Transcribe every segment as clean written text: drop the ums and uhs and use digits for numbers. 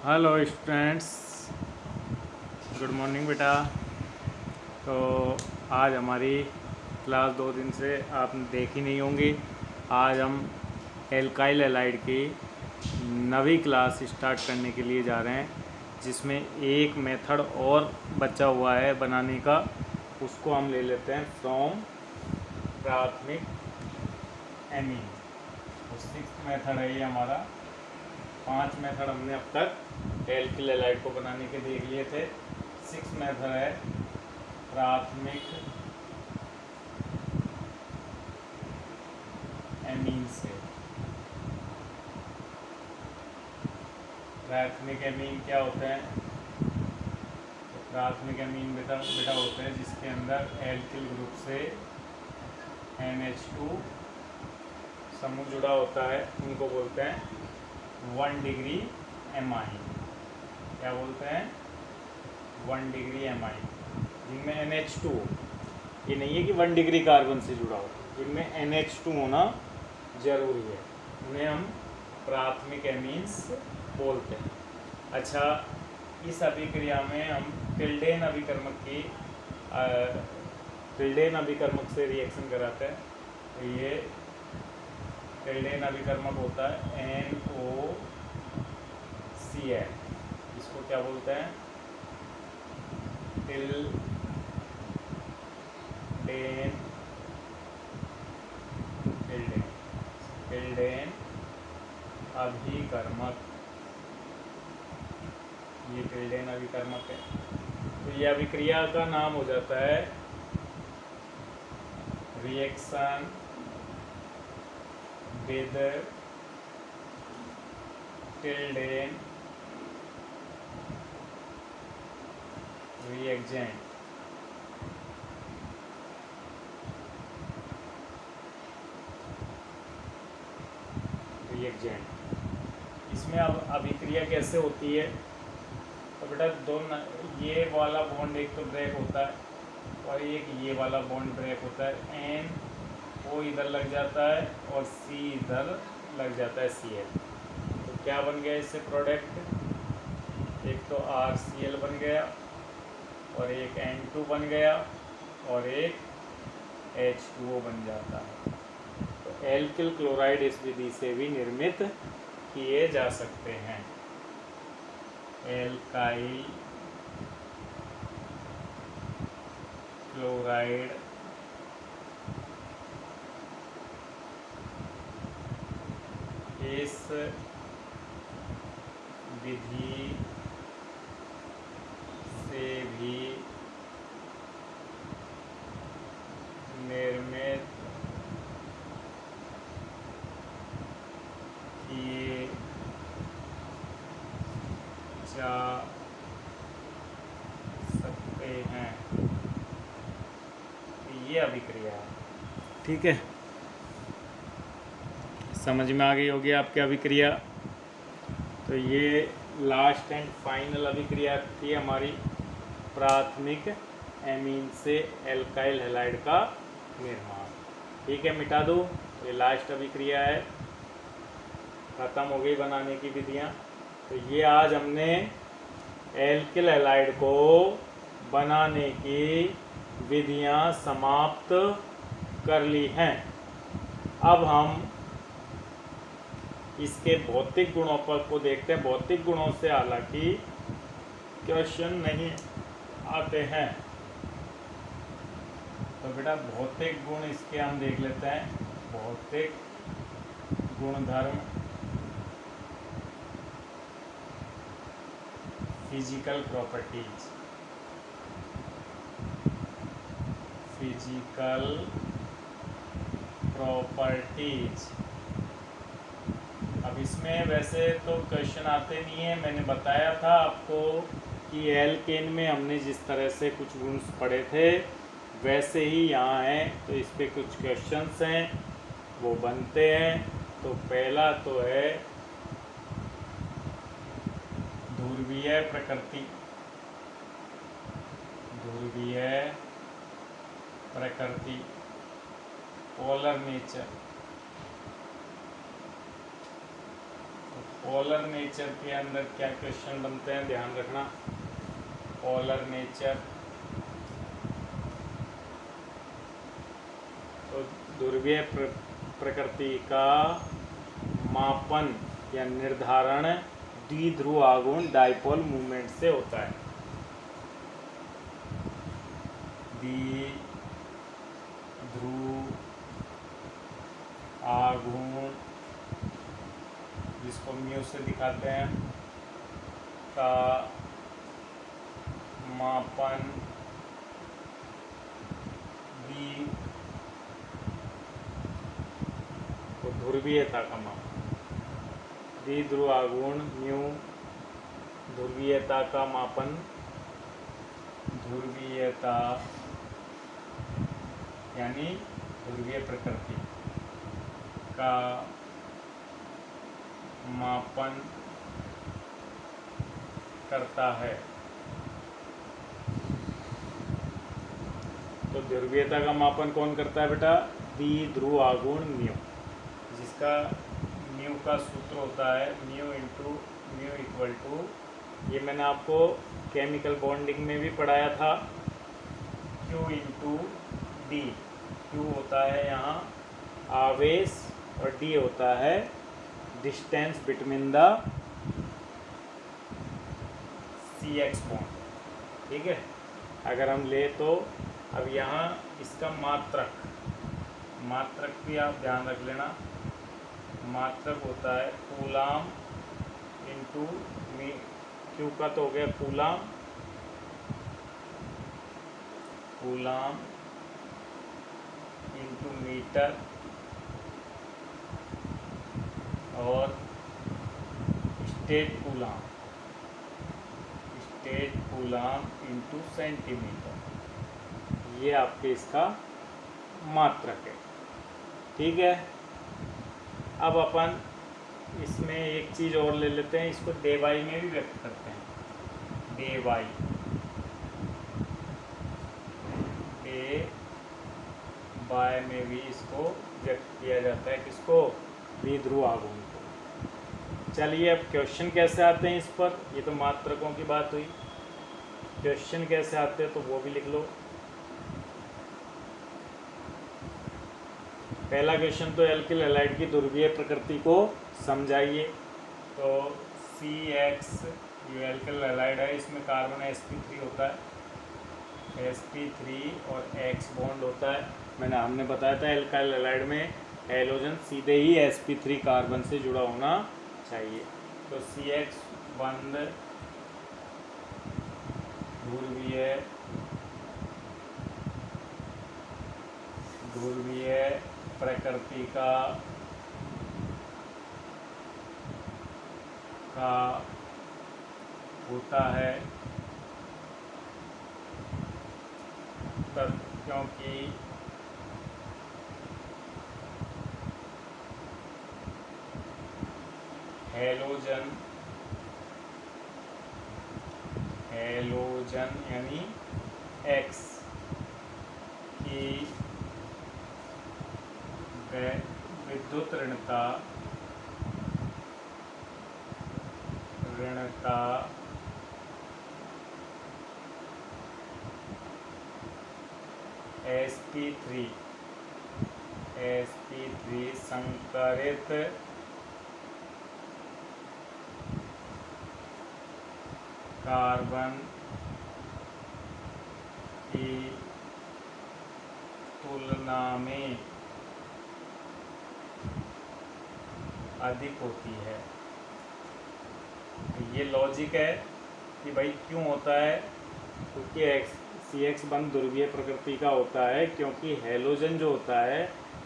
Hello students, good morning बेटा। तो आज हमारी क्लास 2 दिन से आपने देखी नहीं होंगी। आज हम एल्काइल हैलाइड की नवी क्लास स्टार्ट करने के लिए जा रहे हैं, जिसमें एक मेथड और बचा हुआ है बनाने का। उसको हम ले लेते हैं फ्रॉम प्राथमिक एमीन। तो 6th मेथड है ये हमारा। 5 मेथड हमने अब तक एल्किल हैलाइड को बनाने के देख लिए थे। 6th मेथड है प्राथमिक एमीन से। प्राथमिक एमीन क्या होते हैं? तो प्राथमिक एमीन बेटा होते हैं जिसके अंदर एल्किल ग्रुप से NH2 समूह जुड़ा होता है। उनको बोलते हैं 1 डिग्री एमाइन। क्या बोलते हैं? 1 डिग्री एमाइन, जिनमें NH2, ये नहीं है कि 1 डिग्री कार्बन से जुड़ा हो, जिनमें NH2 होना जरूरी है, उन्हें हम प्राथमिक एमीन्स बोलते हैं। अच्छा, इस अभिक्रिया में हम टिल्डेन अभिकर्मक से रिएक्शन कराते हैं। तो ये टिल्डेन अभिकर्मक होता है NOCl। इसको क्या बोलते हैं? टिल्डेन अभिकर्मक। ये टिल्डेन अभिकर्मक है। तो ये अभिक्रिया का नाम हो जाता है रिएक्शन विद टिल्डेन रिएक्जेंट। इसमें अब अभिक्रिया कैसे होती है? तो बेटा ये वाला बॉन्ड एक तो ब्रेक होता है और एक ये वाला बॉन्ड ब्रेक होता है। NO इधर लग जाता है और C इधर लग जाता है Cl। तो क्या बन गया इससे प्रोडक्ट? एक तो RCl बन गया और एक N2 बन गया और एक H2O बन जाता है। तो एल्किल क्लोराइड इस विधि से भी निर्मित किए जा सकते हैं। एल्काइल क्लोराइड इस विधि से भी निर्मित किए जा सकते हैं। ये अभिक्रिया है। ठीक है, समझ में आ गई होगी आपकी अभिक्रिया। तो ये लास्ट एंड फाइनल अभिक्रिया थी हमारी प्राथमिक एमीन से एल्काइल हैलाइड का निर्माण। ठीक है, मिटा दो। ये लास्ट अभिक्रिया है, ख़त्म हो गई बनाने की विधियाँ। तो ये आज हमने एल्किल हैलाइड को बनाने की विधियाँ समाप्त कर ली हैं। अब हम इसके भौतिक गुणों पर को देखते हैं। भौतिक गुणों से हालांकि क्वेश्चन नहीं आते हैं। तो बेटा भौतिक गुण इसके हम देख लेते हैं। भौतिक गुणधर्म, फिजिकल प्रॉपर्टीज। अब इसमें वैसे तो क्वेश्चन आते नहीं है। मैंने बताया था आपको कि एल्केन में हमने जिस तरह से कुछ गुण पढ़े थे वैसे ही यहाँ हैं। तो इस पे कुछ क्वेश्चंस हैं, वो बनते हैं। तो पहला तो है ध्रुवीय प्रकृति। Polar nature. पोलर नेचर के अंदर क्या क्वेश्चन बनते हैं, ध्यान रखना। पोलर नेचर तो ध्रुवीय प्रकृति का मापन या निर्धारण द्विध्रुव आघूर्ण डाइपोल मूवमेंट से होता है। द्विध्रुव आघूर्ण, जिसको म्यू से दिखाते हैं, का मापन ध्रुवीयता का मापन, द्विध्रुव आघूर्ण म्यू, ध्रुवीयता का मापन, ध्रुवीयता यानी ध्रुवीय प्रकृति का मापन करता है। तो ध्रुवीयता का मापन कौन करता है बेटा? द्विध्रुव आघूर्ण म्यू, जिसका म्यू का सूत्र होता है mu into mu equal to, ये मैंने आपको केमिकल बॉन्डिंग में भी पढ़ाया था, Q इंटू डी। Q होता है यहाँ आवेश और D होता है distance between the CX bond. ठीक है, अगर हम ले तो अब यहाँ इसका मात्रक भी आप ध्यान रख लेना। मात्रक होता है कूलाम इंटू मी, Q का तो हो गया कूलाम इंटू मीटर और स्टेट कूलाम इंटू सेंटीमीटर, ये आपके इसका मात्रक है। ठीक है, अब अपन इसमें एक चीज़ और ले लेते हैं, इसको डेवाई में भी व्यक्त करते हैं। डेवाई में भी इसको व्यक्त किया जाता है, किसको? द्विध्रुव आघूर्ण को। चलिए अब क्वेश्चन कैसे आते हैं इस पर, ये तो मात्रकों की बात हुई, क्वेश्चन कैसे आते हैं तो वो भी लिख लो। पहला क्वेश्चन तो एल्किल हैलाइड की ध्रुवीय प्रकृति को समझाइए। तो CX जो एल्किल हैलाइड है, इसमें कार्बन sp3 होता है, sp3 और X बॉन्ड होता है। हमने बताया था एल्काइल हैलाइड में हैलोजन सीधे ही sp3 कार्बन से जुड़ा होना चाहिए। तो CX बंद ध्रुवीय प्रकृति का होता है, तब क्योंकि हैलोजन यानी X की विद्युत ऋणता sp3 संकरित कार्बन की तुलना में अधिक होती है। ये लॉजिक है कि भाई क्यों होता है, क्योंकि CX बंद ध्रुवीय प्रकृति का होता है, क्योंकि हैलोजन जो होता है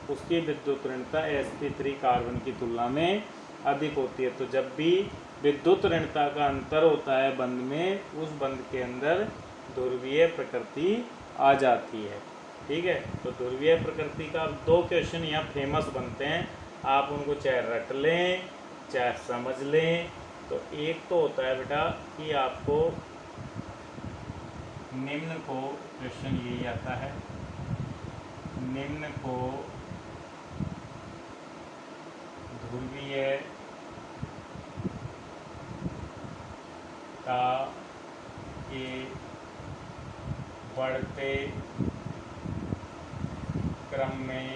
उसकी विद्युत ऋणता sp3 कार्बन की तुलना में अधिक होती है। तो जब भी विद्युत ऋणता का अंतर होता है बंध में, उस बंध के अंदर ध्रुवीय प्रकृति आ जाती है। ठीक है, तो ध्रुवीय प्रकृति का 2 क्वेश्चन यहाँ फेमस बनते हैं, आप उनको चाहे रट लें चाहे समझ लें। तो एक तो होता है बेटा कि आपको निम्न को, क्वेश्चन यही आता है, निम्न को ध्रुवीय का के बढ़ते क्रम में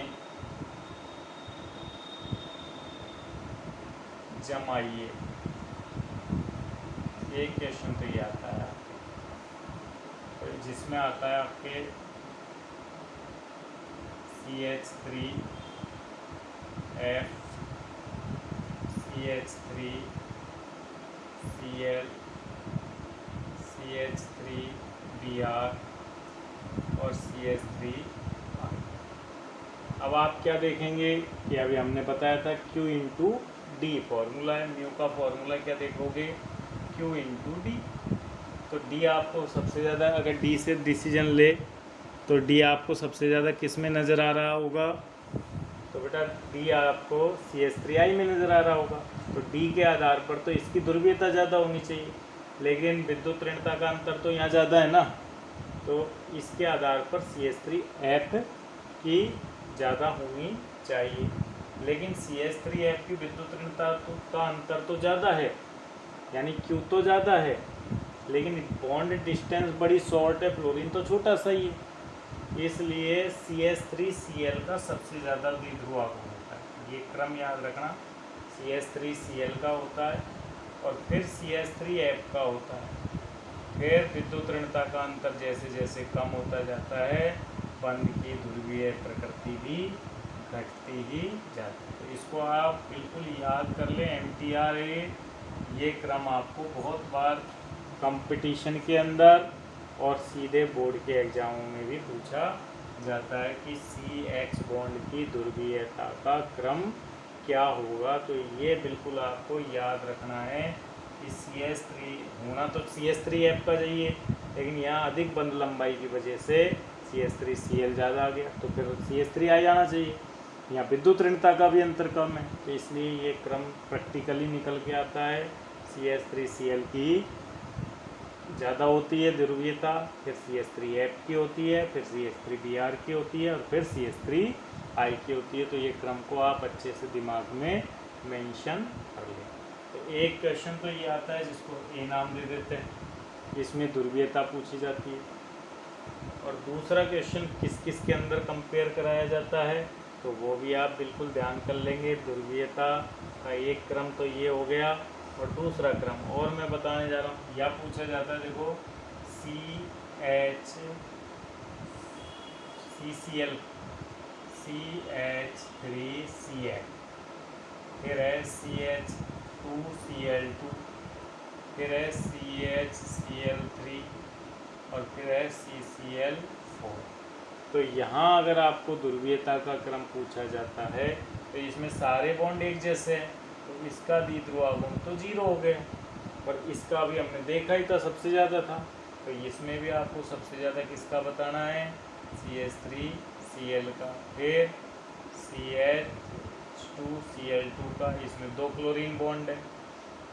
जमाइए। एक क्वेश्चन तो ये आता है आपके, तो जिसमें आता है आपके CH3F CH3Cl CH3Br और CH3। अब आप क्या देखेंगे कि अभी हमने बताया था Q इंटू डी फॉर्मूला है, म्यू का फॉर्मूला क्या देखोगे Q इंटू डी। तो डी आपको सबसे ज़्यादा, अगर डी से डिसीजन ले तो डी आपको सबसे ज़्यादा किस में नज़र आ रहा होगा, तो बेटा डी आपको CH3I में नज़र आ रहा होगा। तो डी के आधार पर तो इसकी ध्रुवीयता ज़्यादा होनी चाहिए, लेकिन विद्युत ऋणता का अंतर तो यहाँ ज़्यादा है ना, तो इसके आधार पर CH3F की ज़्यादा होनी चाहिए। लेकिन CH3F की विद्युत ऋणता का अंतर तो ज़्यादा है, यानी Q तो ज़्यादा है, लेकिन बॉन्ड डिस्टेंस बड़ी शॉर्ट है, फ्लोरीन तो छोटा सा ही है, इसलिए CH3Cl का सबसे ज़्यादा द्विध्रुवागम होता है। ये क्रम याद रखना, CH3Cl का होता है और फिर CH3F का होता है। फिर विद्युत ऋणता का अंतर जैसे जैसे कम होता जाता है, बंध की ध्रुवीय प्रकृति भी घटती ही जाती है। तो इसको आप बिल्कुल याद कर लें, MTR ये क्रम आपको बहुत बार कंपटीशन के अंदर और सीधे बोर्ड के एग्जामों में भी पूछा जाता है कि CH बॉन्ड की ध्रुवीयता का क्रम क्या होगा। तो ये बिल्कुल आपको याद रखना है कि CH3 होना तो CH3F का चाहिए, लेकिन यहाँ अधिक बंध लंबाई की वजह से CH3Cl ज़्यादा आ गया, तो फिर CH3I आना चाहिए। यहाँ विद्युत ऋणता का भी अंतर कम है, तो इसलिए ये क्रम प्रैक्टिकली निकल के आता है। CH3Cl की ज़्यादा होती है ध्रुवीयता, फिर CH3F की होती है, फिर CH3Br की होती है और फिर CH3I की होती है। तो ये क्रम को आप अच्छे से दिमाग में मेंशन कर लें। तो एक क्वेश्चन तो ये आता है जिसको ए नाम दे देते हैं, इसमें ध्रुवीयता पूछी जाती है। और दूसरा क्वेश्चन किस किस के अंदर कंपेयर कराया जाता है, तो वो भी आप बिल्कुल ध्यान कर लेंगे। ध्रुवीयता का एक क्रम तो ये हो गया, और दूसरा क्रम और मैं बताने जा रहा हूँ, यह पूछा जाता है, देखो CCl CH3Cl, फिर है CH2Cl2, फिर है CHCl3 और फिर है CCl4। तो यहाँ अगर आपको ध्रुवीयता का क्रम पूछा जाता है तो इसमें सारे बॉन्ड एक जैसे हैं, तो इसका द्विध्रुवागम तो 0 हो गए, पर इसका भी हमने देखा ही था सबसे ज़्यादा था। तो इसमें भी आपको सबसे ज़्यादा किसका बताना है, CH3Cl का, फिर CH2Cl2 का, इसमें 2 क्लोरीन बॉन्ड है,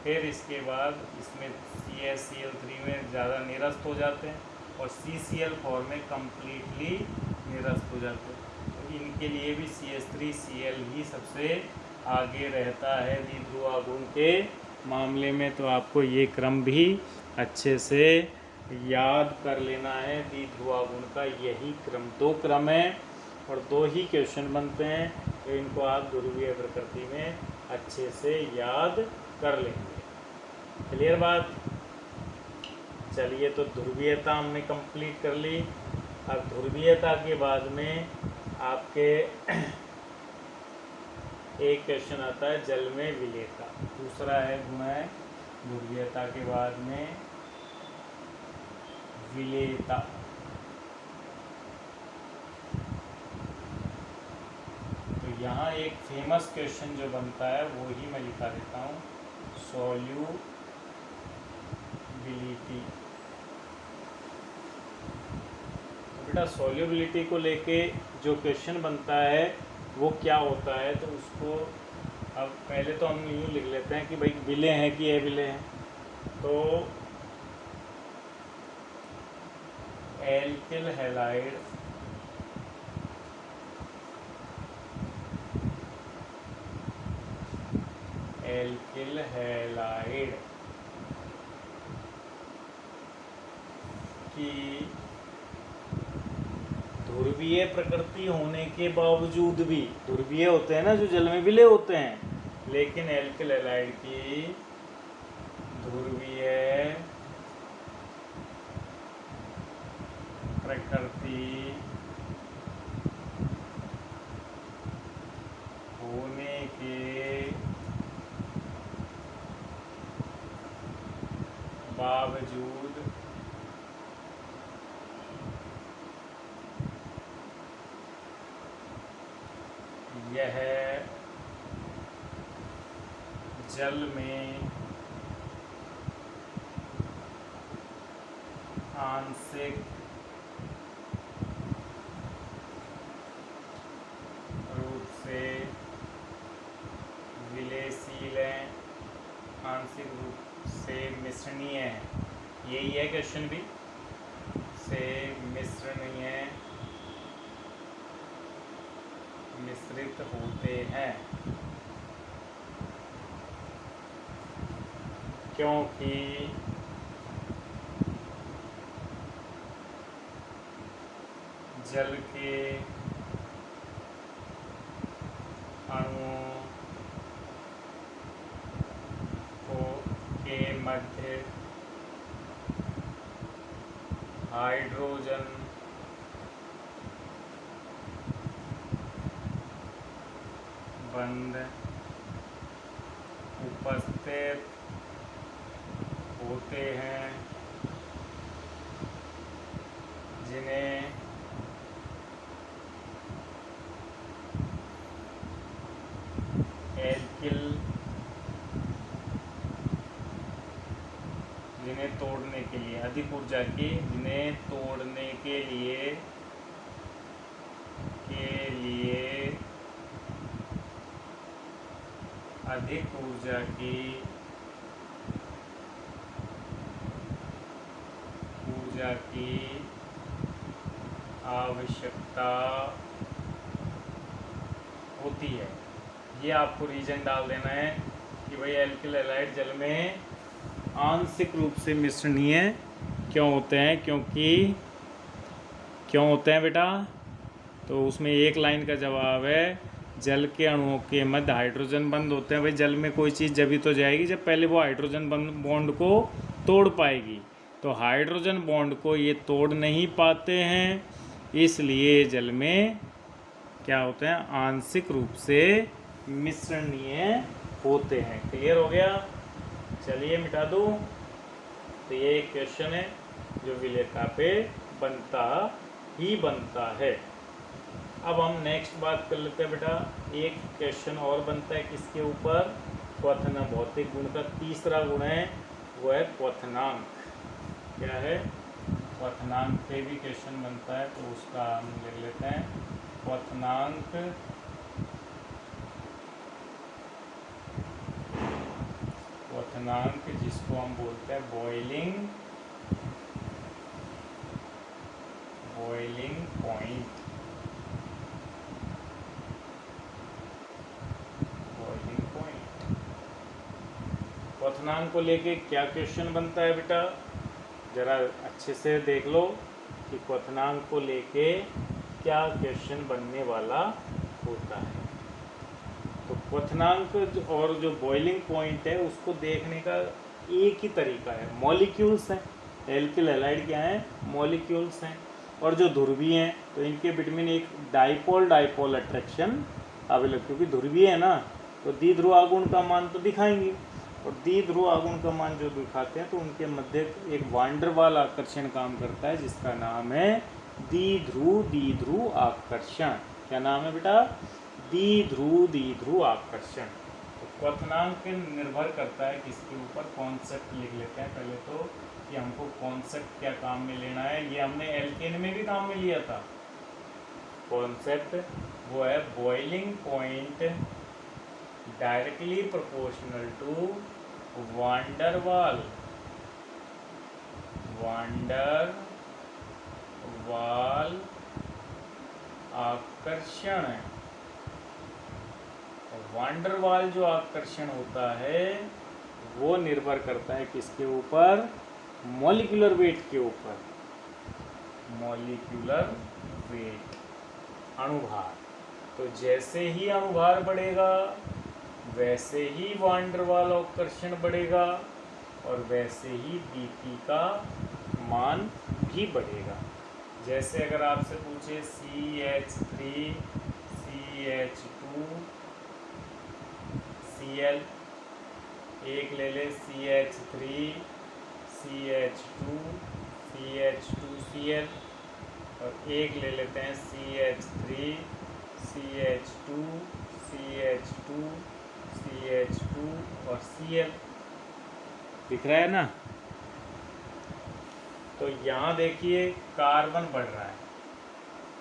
फिर इसके बाद इसमें CHCl3 में ज़्यादा निरस्त हो जाते हैं और CCl4 में कम्प्लीटली निरस्त हो जाते हैं। तो इनके लिए भी CH3Cl ही सबसे आगे रहता है द्विध्रुवागम के मामले में। तो आपको ये क्रम भी अच्छे से याद कर लेना है। द्विध्रुवागम का यही क्रम, 2 क्रम है और 2 ही क्वेश्चन बनते हैं, तो इनको आप ध्रुवीय प्रकृति में अच्छे से याद कर लेंगे। क्लियर बात। चलिए, तो ध्रुवीयता हमने कंप्लीट कर ली। अब ध्रुवीयता के बाद में आपके एक क्वेश्चन आता है जल में विलेयता, दूसरा है गुण है ध्रुवीयता के बाद में विलेयता। तो यहाँ एक फेमस क्वेश्चन जो बनता है वो ही मैं लिखा देता हूँ, सॉल्यूबिलिटी। बेटा सॉल्युबिलिटी को लेके जो क्वेश्चन बनता है वो क्या होता है, तो उसको अब पहले तो हम यूँ लिख लेते हैं कि भाई विलेय हैं कि अविलेय हैं। तो एल्किल हैलाइड कि ध्रुवीय प्रकृति होने के बावजूद भी, ध्रुवीय होते हैं ना जो जल में विलय होते हैं, लेकिन एल्किल हैलाइड की ध्रुवीय प्रकृति होने के बावजूद यह जल में आंशिक रूप से विलयशील है, आंशिक रूप से मिश्रणीय है। यही है क्वेश्चन भी, से मिश्रणीय मिश्रित होते हैं, क्योंकि जल के अणुओं के मध्य हाइड्रोजन बंध उपस्थित होते हैं, जिन्हें जिन्हें तोड़ने के लिए अधिक ऊर्जा की, जिन्हें तोड़ने के लिए अधिक ऊर्जा की आवश्यकता होती है। ये आपको रीजन डाल देना है कि भाई एल्किल हैलाइड जल में आंशिक रूप से मिश्रणीय क्यों होते हैं, क्यों होते हैं बेटा। तो उसमें एक लाइन का जवाब है, जल के अणुओं के मध्य हाइड्रोजन बंध होते हैं। भाई जल में कोई चीज़ जब ही तो जाएगी जब पहले वो हाइड्रोजन बॉन्ड को तोड़ पाएगी, तो हाइड्रोजन बॉन्ड को ये तोड़ नहीं पाते हैं, इसलिए जल में क्या होते हैं, आंशिक रूप से मिश्रणीय होते हैं। क्लियर हो गया, चलिए मिटा दूँ। तो ये एक क्वेश्चन है जो विलेयता पे बनता है। अब हम नेक्स्ट बात कर लेते हैं बेटा, एक क्वेश्चन और बनता है किसके ऊपर, क्वथन भौतिक गुण का तीसरा गुण है, वो है क्वथनांक। क्या है, क्वथनांक पे भी क्वेश्चन बनता है, तो उसका हम लिख लेते हैं क्वथनांक। क्वथनांक जिसको हम बोलते हैं बॉइलिंग पॉइंट। क्वथनांक को लेके क्या क्वेश्चन बनता है बेटा, जरा अच्छे से देख लो कि क्वथनांक को लेके क्या क्वेश्चन बनने वाला होता है। तो क्वथनांक और जो बॉइलिंग पॉइंट है उसको देखने का एक ही तरीका है, मॉलिक्यूल्स हैं। एल्किल हैलाइड क्या है, मॉलिक्यूल्स हैं। और जो ध्रुवीय हैं तो इनके बिटवीन एक डाइपोल अट्रैक्शन अवेलेबल, क्योंकि ध्रुवीय है ना तो द्विध्रुव आघूर्ण का मान तो दिखाएंगे, और द्विध्रुव आघूर्ण का मान जो दिखाते हैं तो उनके मध्य एक वांडर वाल आकर्षण काम करता है, जिसका नाम है द्विध्रुव आकर्षण। क्या नाम है बेटा, द्विध्रुव आकर्षण। तो क्वथनांक निर्भर करता है किसके ऊपर, कॉन्सेप्ट लिख लेते हैं पहले तो कि हमको कॉन्सेप्ट क्या काम में लेना है। ये हमने एल्केन में भी काम में लिया था कॉन्सेप्ट, वो है boiling point directly proportional to van der Waals आकर्षण। वांडर वाल जो आकर्षण होता है वो निर्भर करता है किसके ऊपर, मॉलिक्यूलर वेट के ऊपर। मॉलिक्यूलर वेट, अणुभार। तो जैसे ही अणुभार बढ़ेगा वैसे ही वान डेर वाल आकर्षण बढ़ेगा और वैसे ही बीपी का मान भी बढ़ेगा। जैसे अगर आपसे पूछे CH3 CH2 Cl, एक ले ले CH3 CH2 CH2Cl और एक ले लेते हैं CH3 CH2 CH2 CH2 और Cl, दिख रहा है ना। तो यहाँ देखिए कार्बन बढ़ रहा है,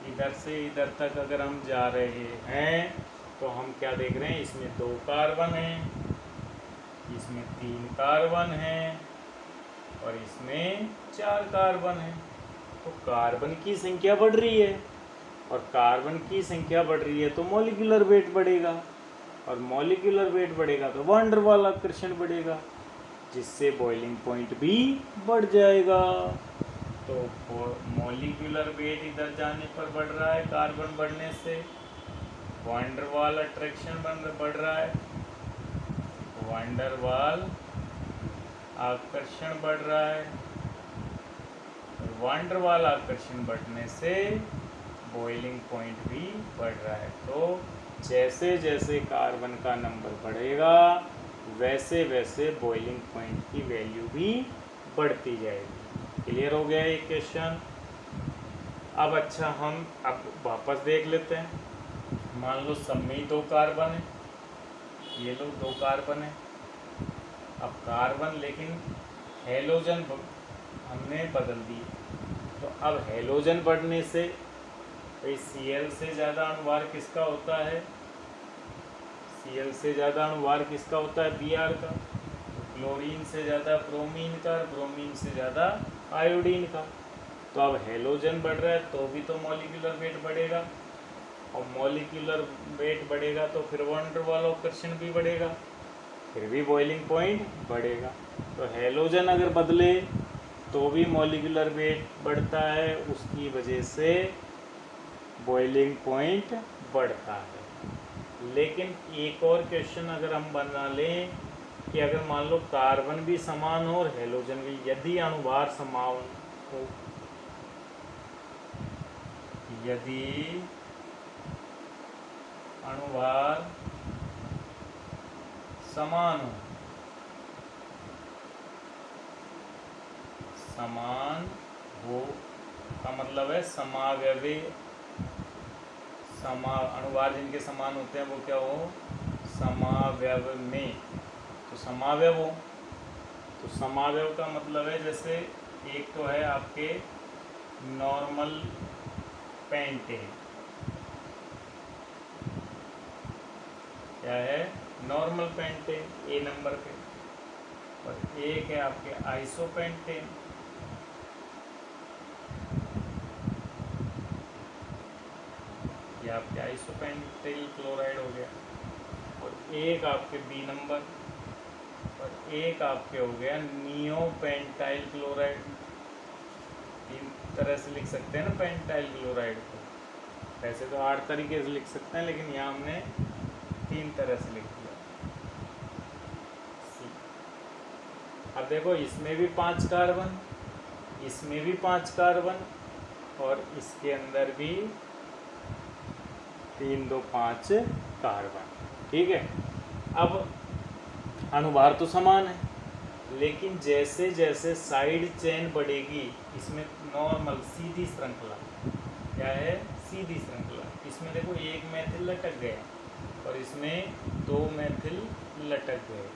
इधर से इधर तक अगर हम जा रहे हैं तो हम क्या देख रहे हैं, इसमें 2 कार्बन हैं, इसमें 3 कार्बन हैं और इसमें 4 कार्बन हैं। तो कार्बन की संख्या बढ़ रही है और कार्बन की संख्या बढ़ रही है तो मॉलिक्यूलर वेट बढ़ेगा और मॉलिक्यूलर वेट बढ़ेगा तो वान डेर वाल आकर्षण बढ़ेगा, जिससे बॉइलिंग पॉइंट भी बढ़ जाएगा। तो मॉलिक्यूलर वेट इधर जाने पर बढ़ रहा है, कार्बन बढ़ने से वान डेर वाल अट्रैक्शन बढ़ रहा है, वान डेर वाल आकर्षण बढ़ रहा है, वान डेर वाल आकर्षण बढ़ने से बॉइलिंग पॉइंट भी बढ़ रहा है। तो जैसे जैसे कार्बन का नंबर बढ़ेगा वैसे वैसे बॉइलिंग पॉइंट की वैल्यू भी बढ़ती जाएगी। क्लियर हो गया ये क्वेश्चन। अब अच्छा हम अब वापस देख लेते हैं। मान लो सब में ही 2 कार्बन है, ये लोग 2 कार्बन है। अब कार्बन लेकिन हेलोजन हमने बदल दिए, तो अब हेलोजन बढ़ने से भाई Cl से ज़्यादा अणुभार किसका होता है, Cl से ज़्यादा अणुभार किसका होता है, Br का। तो क्लोरीन से ज़्यादा ब्रोमीन का, ब्रोमीन से ज़्यादा आयोडीन का। तो अब हेलोजन बढ़ रहा है तो भी तो मॉलिक्यूलर वेट बढ़ेगा और मॉलिक्यूलर वेट बढ़ेगा तो फिर वान डेर वाल आकर्षण भी बढ़ेगा, फिर भी बॉइलिंग पॉइंट बढ़ेगा। तो हेलोजन अगर बदले तो भी मॉलिक्यूलर वेट बढ़ता है, उसकी वजह से बॉइलिंग पॉइंट बढ़ता है। लेकिन एक और क्वेश्चन अगर हम बना लें कि अगर मान लो कार्बन भी समान हो और हेलोजन भी, यदि अणुभार समान हो, यदि अणुभार समान हो, समान हो का मतलब है समावयवी, अणुभार जिनके समान होते हैं वो क्या हो, समावयव में। तो समावयव हो, तो समावयव का मतलब है जैसे एक तो है आपके नॉर्मल पेंटेन, क्या है, नॉर्मल पेंटेन ए नंबर पे, और एक है आपके आइसोपेंटेन। ये आपके आइसोपेंटाइल क्लोराइड हो गया, और एक आपके बी नंबर, और एक आपके हो गया नियोपेंटाइल क्लोराइड। 3 तरह से लिख सकते हैं ना पेंटाइल क्लोराइड को, वैसे तो 8 तरीके से लिख सकते हैं लेकिन यहाँ हमने 3 तरह से लिख दिया। अब देखो इसमें भी 5 कार्बन, इसमें भी 5 कार्बन और इसके अंदर भी 3 2 5 कार्बन, ठीक है। अब अणुभार तो समान है लेकिन जैसे जैसे साइड चेन बढ़ेगी, इसमें नॉर्मल सीधी श्रृंखला, क्या है, सीधी श्रृंखला, इसमें देखो 1 मेथिल लटक गया और इसमें 2 मेथिल लटक गए।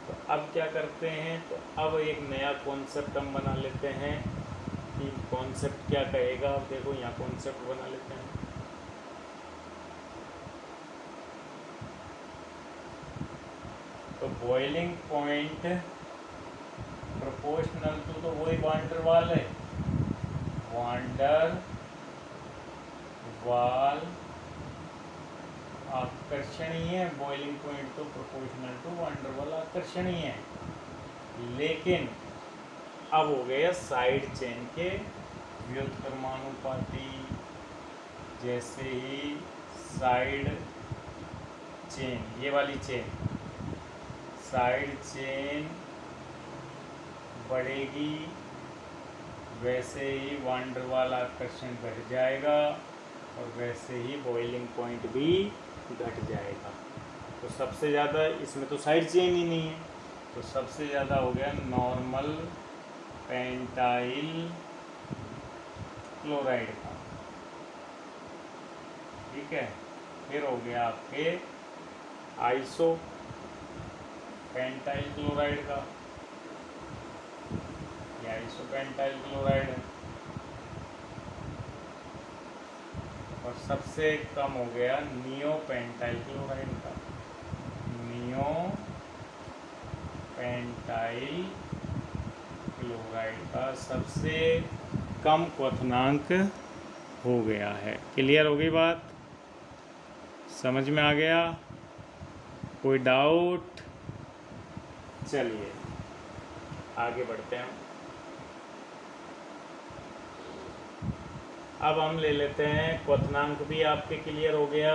तो अब क्या करते हैं, तो अब एक नया कॉन्सेप्ट हम बना लेते हैं कि कॉन्सेप्ट क्या कहेगा। अब देखो यहाँ कॉन्सेप्ट बना लेते हैं। तो बॉइलिंग पॉइंट प्रोपोर्शनल टू, तो वही वान डेर वाल है, वान डेर वाल आकर्षणीय है। बॉइलिंग पॉइंट तो proportional to van der Waals आकर्षणीय है, लेकिन अब हो गया साइड चेन के व्युत्क्रमानुपाती, जैसे ही साइड चेन, ये वाली चेन, साइड चेन बढ़ेगी वैसे ही वान डेर वाल आकर्षण घट जाएगा और वैसे ही बॉइलिंग पॉइंट भी घट जाएगा। तो सबसे ज़्यादा इसमें तो साइड चेन ही नहीं है, तो सबसे ज़्यादा हो गया नॉर्मल पेंटाइल क्लोराइड का, ठीक है। फिर हो गया आपके आइसो पेंटाइल क्लोराइड का, ये आइसो पेंटाइल क्लोराइड है। और सबसे कम हो गया नियो पेंटाइल क्लोराइड का, नियो पेंटाइल क्लोराइड का सबसे कम क्वथनांक हो गया है। क्लियर हो गई बात, समझ में आ गया, कोई डाउट? चलिए आगे बढ़ते हैं। अब हम ले लेते हैं क्वथनांक भी आपके क्लियर हो गया।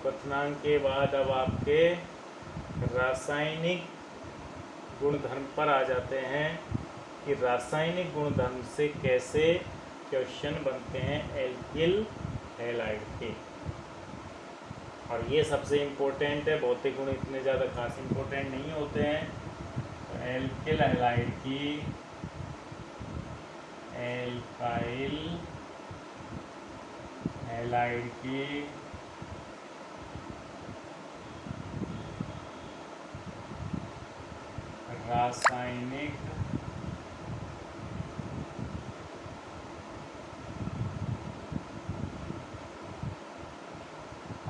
क्वथनांक के बाद अब आपके रासायनिक गुणधर्म पर आ जाते हैं कि रासायनिक गुणधर्म से कैसे क्वेश्चन बनते हैं एल्किल हैलाइड के। और ये सबसे इम्पोर्टेंट है, भौतिक गुण इतने ज़्यादा खास इम्पोर्टेंट नहीं होते हैं। तो एल्किल हैलाइड की, एल्काइल हैलाइड की रासायनिक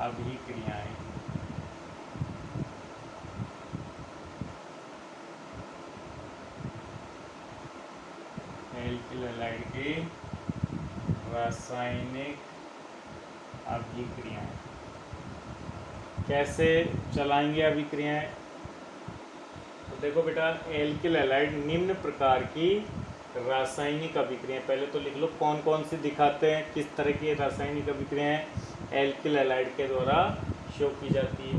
अभिक्रियाएं, एल्किल हैलाइड की रासायनिक अभिक्रियाएं कैसे चलाएंगे अभिक्रियाएं? तो देखो बेटा, एल्किल हैलाइड निम्न प्रकार की रासायनिक अभिक्रियाएं, पहले तो लिख लो कौन कौन सी दिखाते हैं, किस तरह की रासायनिक अभिक्रियाएं एल्किल हैलाइड के द्वारा शो की जाती है।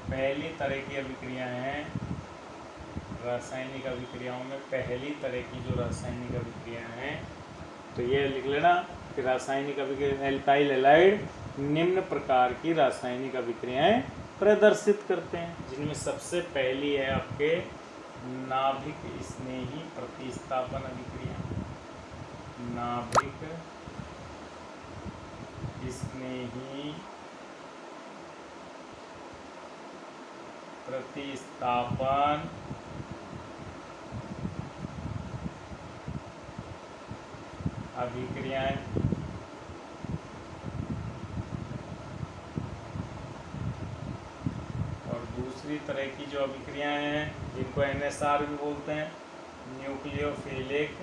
पहली तरह की अभिक्रियाएं हैं रासायनिक अभिक्रियाओं में, पहली तरह की जो रासायनिक अभिक्रियाएं हैं, तो ये लिख लेना कि रासायनिक अभिक्रिया एल्काइल हैलाइड निम्न प्रकार की रासायनिक अभिक्रियाएं प्रदर्शित करते हैं, जिनमें सबसे पहली है आपके नाभिक स्नेही प्रतिस्थापन अभिक्रिया। नाभिक स्नेही प्रतिस्थापन अभिक्रियाएं। और दूसरी तरह की जो अभिक्रियाएं हैं, जिनको NSR भी बोलते हैं, न्यूक्लियोफिलिक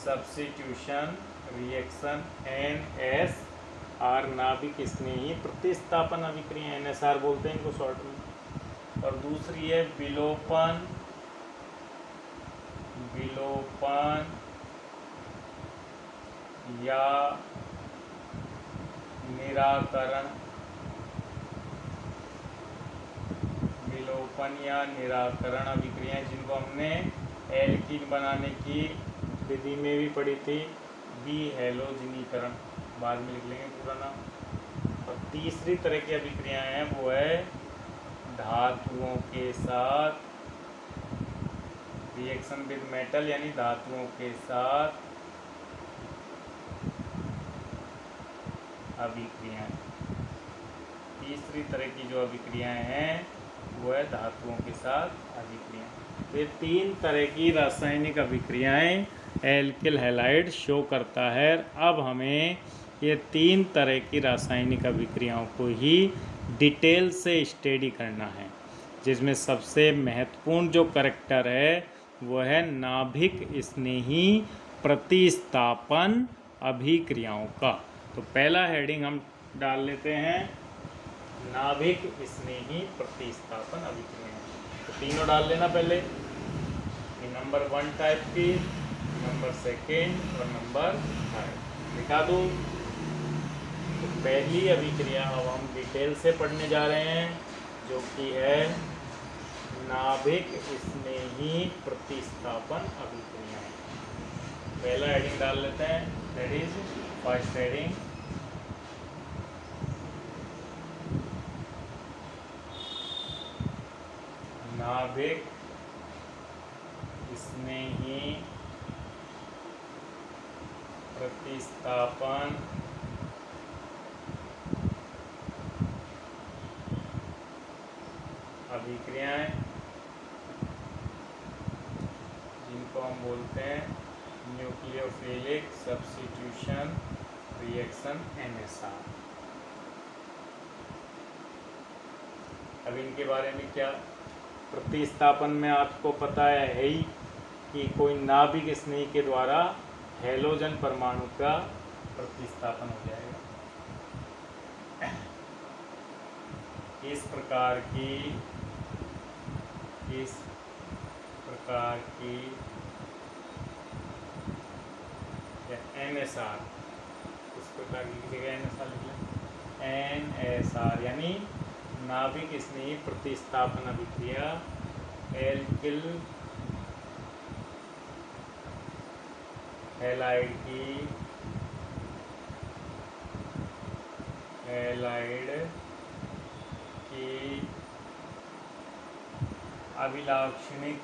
सब्स्टिट्यूशन रिएक्शन, NSR, नाभिक स्नेही प्रतिस्थापन अभिक्रिया, NSR बोलते हैं इनको शॉर्ट में। और दूसरी है विलोपन या निराकरण, विलोपन या निराकरण अभिक्रियाएं, जिनको हमने एल्कीन बनाने की विधि में भी पढ़ी थी, विहेलोजनीकरण, बाद में लिख लेंगे पूरा नाम। और तीसरी तरह की अभिक्रियाएं हैं वो है धातुओं के साथ रिएक्शन विद मेटल, यानी धातुओं के साथ अभिक्रियाएं। तीसरी तरह की जो अभिक्रियाएं हैं वो है धातुओं के साथ अभिक्रियाएं। ये तीन तरह की रासायनिक अभिक्रियाएं एल्किल हैलाइड शो करता है। अब हमें ये तीन तरह की रासायनिक अभिक्रियाओं को ही डिटेल से स्टडी करना है, जिसमें सबसे महत्वपूर्ण जो करैक्टर है वो है नाभिक स्नेही प्रतिस्थापन अभिक्रियाओं का। तो पहला हेडिंग हम डाल लेते हैं नाभिक स्नेही प्रतिस्थापन अभिक्रियाएं। तो तीनों डाल लेना पहले, नंबर 1 टाइप की, नंबर सेकेंड और नंबर थर्ड दिखा दो। तो पहली अभिक्रिया अब हम डिटेल से पढ़ने जा रहे हैं, जो कि है नाभिक स्नेही प्रतिस्थापन अभिक्रियाएं। पहला हेडिंग डाल लेते हैं, दैट इज फर्स्ट हेडिंग, नाभिक स्नेही प्रतिस्थापन अभिक्रियाएं, जिनको हम बोलते हैं न्यूक्लियोफिलिक सब्स्टिट्यूशन रिएक्शन NSR। अब इनके बारे में क्या, प्रतिस्थापन में आपको पता है ही कि कोई नाभिक स्नेही के द्वारा हैलोजन परमाणु का प्रतिस्थापन हो जाएगा। इस प्रकार की NSR, इस प्रकार की जगह NSR लिख लें, NSR यानी नाभिक स्नेही प्रतिस्थापन अभिक्रिया एल्किल हैलाइड की अभिलाक्षणिक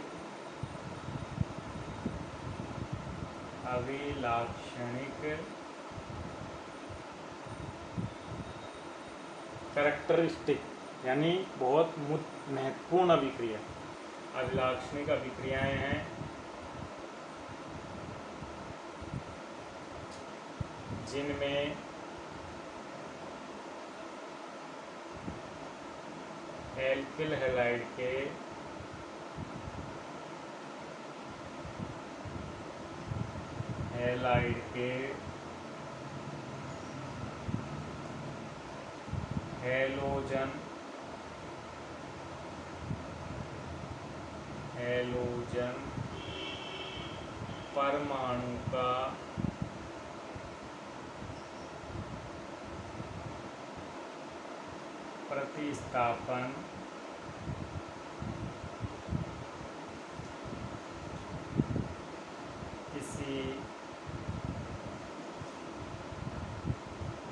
कैरेक्टरिस्टिक यानी बहुत महत्वपूर्ण अभिक्रिया, अभिलाक्षणिक अभिक्रियाएं हैं जिनमें एल्किल हैलाइड के हैलोजन परमाणु का प्रतिस्थापन किसी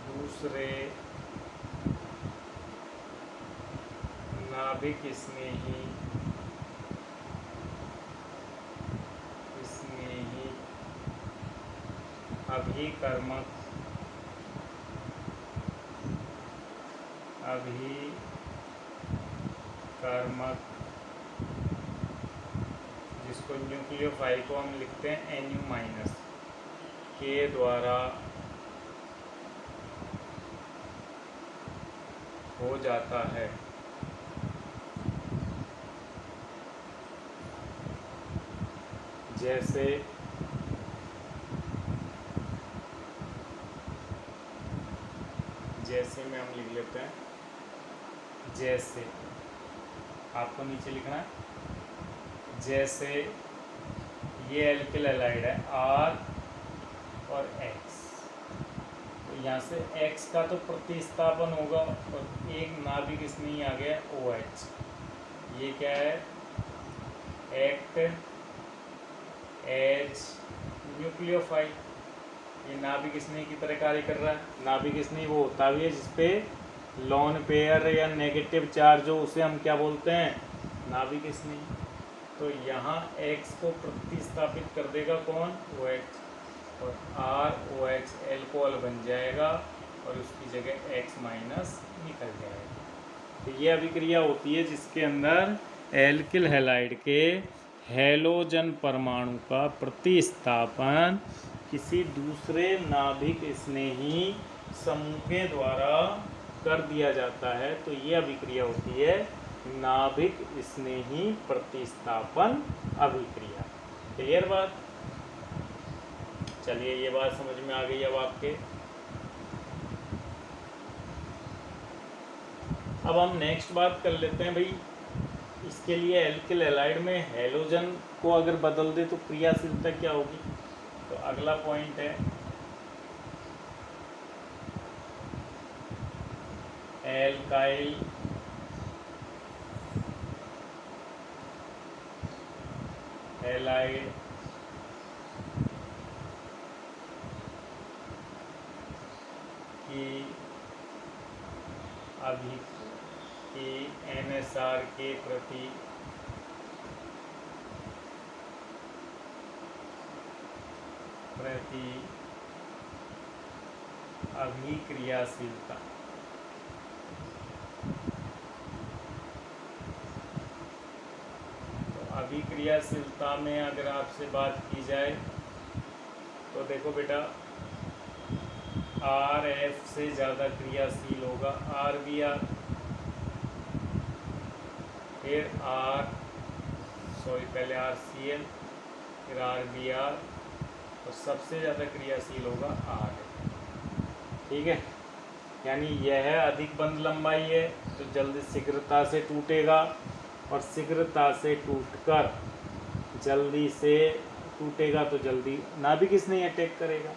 दूसरे नाभिक स्नेही अभिकर्मक जिसको न्यूक्लियोफाइल को हम लिखते हैं Nu- के द्वारा हो जाता है। जैसे में हम लिख लेते हैं, जैसे आपको नीचे लिखना है, जैसे ये एल्किल हैलाइड है R और X, तो यहाँ से X का तो प्रतिस्थापन होगा और एक नाभिक स्नेही आ गया OH। ये क्या है, एक्ट एज न्यूक्लियोफाइल, ये नाभिक स्नेही की तरह कार्य कर रहा है। नाभिक स्नेही वो होता भी है जिसपे लॉन पेयर या नेगेटिव चार्ज हो, उसे हम क्या बोलते हैं, नाभिक स्नेही। तो यहाँ X को प्रतिस्थापित कर देगा कौन, OH, और ROH एल्कोहल बन जाएगा और उसकी जगह X- निकल जाएगा। तो ये अभिक्रिया होती है जिसके अंदर एल्किल हैलाइड के हैलोजन परमाणु का प्रतिस्थापन किसी दूसरे नाभिक स्नेही समूह के द्वारा कर दिया जाता है। तो ये अभिक्रिया होती है नाभिक स्नेही प्रतिस्थापन अभिक्रिया। क्लियर बात? चलिए, ये बात समझ में आ गई अब आपके। अब हम नेक्स्ट बात कर लेते हैं भाई, इसके लिए एल्किल हैलाइड में हैलोजन को अगर बदल दे तो क्रियाशीलता क्या होगी। तो अगला पॉइंट है एल्काइल हैलाइड की NSR के प्रति अभिक्रियाशीलता। तो अभिक्रियाशीलता में अगर आपसे बात की जाए तो देखो बेटा, RF से ज़्यादा क्रियाशील होगा RBr, फिर पहले RCl, फिर RBr, तो सबसे ज़्यादा क्रियाशील होगा R। ठीक है, यानी यह अधिक बंध लंबाई है तो जल्दी शीघ्रता से टूटेगा, और शीघ्रता से टूटकर जल्दी से टूटेगा तो जल्दी नाभिक इसने अटैक करेगा।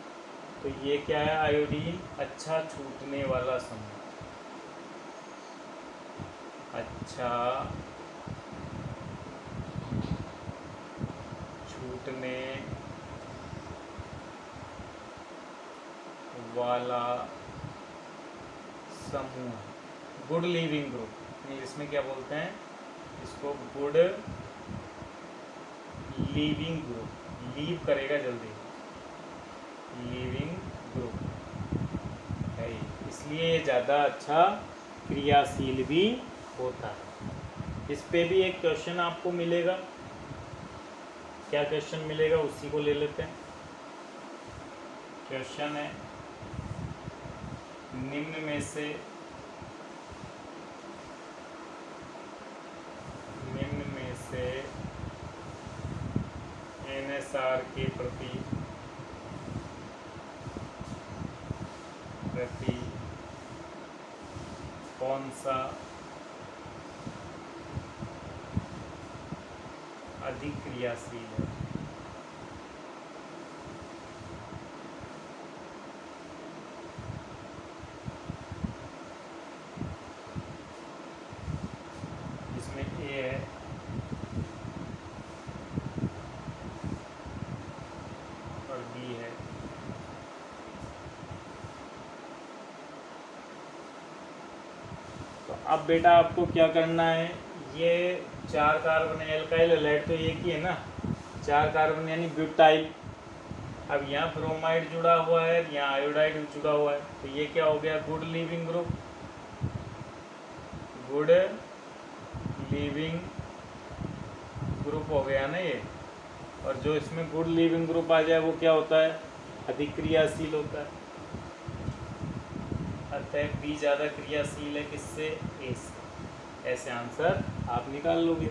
तो ये क्या है, आयोडीन अच्छा छूटने वाला समूह, अच्छा छूटने वाला समूह, गुड लीविंग ग्रुप। इंग्लिश में क्या बोलते हैं इसको, गुड लीविंग ग्रुप। लीव करेगा जल्दी, लीविंग ग्रुप है, इसलिए ये ज़्यादा अच्छा क्रियाशील भी होता है। इस पे भी एक क्वेश्चन आपको मिलेगा, क्या क्वेश्चन मिलेगा उसी को ले लेते हैं। क्वेश्चन है, निम्न में से NSR के प्रति कौन सा अधिक क्रियाशील है। इसमें A है और B है। तो अब बेटा आपको क्या करना है, ये 4 कार्बन एल्काइल हैलाइड तो एक ही है ना, 4 कार्बन यानी ब्यूटाइल। अब यहाँ ब्रोमाइड जुड़ा हुआ है, यहाँ आयोडाइड जुड़ा हुआ है, तो ये क्या हो गया, good leaving group, good leaving group हो गया ना ये। और जो इसमें गुड लीविंग ग्रुप आ जाए वो क्या होता है, अधिक क्रियाशील होता है। अतः बी ज़्यादा क्रियाशील है किससे, ए से। ऐसे आंसर आप निकाल लोगे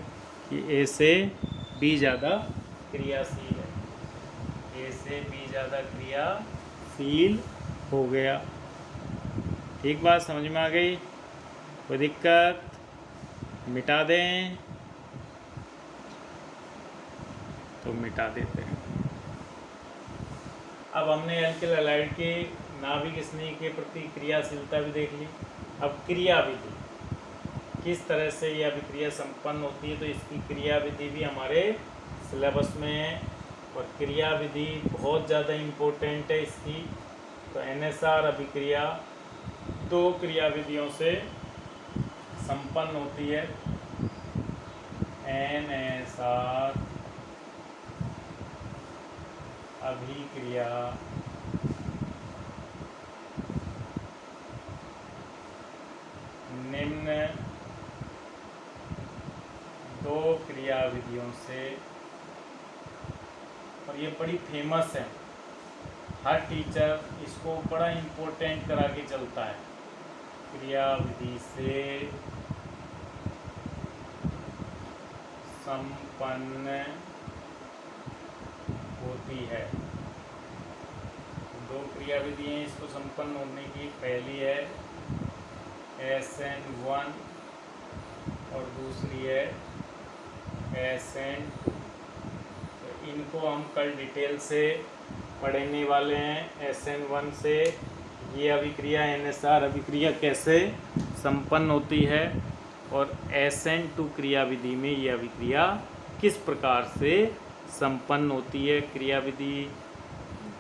कि ए से बी ज़्यादा क्रियाशील है, ए से बी ज़्यादा क्रियाशील हो गया। ठीक बात समझ में आ गई, कोई दिक्कत, मिटा दें तो मिटा देते हैं। अब हमने एल्किल हैलाइड के नाभिक स्नेह के प्रति क्रियाशीलता भी देख ली। अब क्रियाविधि किस तरह से यह अभिक्रिया संपन्न होती है, तो इसकी क्रियाविधि भी हमारे सिलेबस में है, और क्रियाविधि बहुत ज़्यादा इम्पोर्टेंट है इसकी। तो NSR अभिक्रिया 2 क्रियाविधियों से संपन्न होती है। NSR अभिक्रिया निम्न 2 क्रियाविधियों से, और ये बड़ी फेमस है, हर टीचर इसको बड़ा इम्पोर्टेंट करा के चलता है। क्रियाविधि से संपन्न होती है। 2 क्रियाविधि हैं इसको संपन्न होने की, पहली है SN1 और दूसरी है SN2। तो इनको हम कल डिटेल से पढ़ने वाले हैं SN1 से ये अभिक्रिया NSR अभिक्रिया कैसे संपन्न होती है और SN2 क्रिया विधि में ये अभिक्रिया किस प्रकार से संपन्न होती है। क्रिया विधि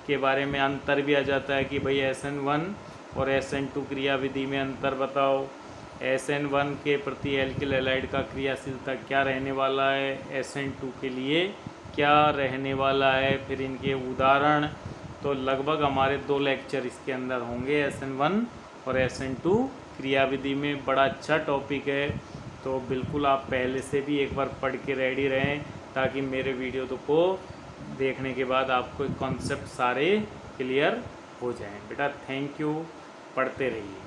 के बारे में अंतर भी आ जाता है कि भाई SN1 और SN2 क्रिया विधि में अंतर बताओ। SN1 के प्रति एल्किल हैलाइड का क्रियाशीलता क्या रहने वाला है, SN2 के लिए क्या रहने वाला है, फिर इनके उदाहरण। तो लगभग हमारे 2 लेक्चर इसके अंदर होंगे SN1 और SN2 क्रिया विधि में। बड़ा अच्छा टॉपिक है, तो बिल्कुल आप पहले से भी एक बार पढ़ के रेडी रहें ताकि मेरे वीडियो को देखने के बाद आपको कॉन्सेप्ट सारे क्लियर हो जाएं। बेटा थैंक यू, पढ़ते रहिए।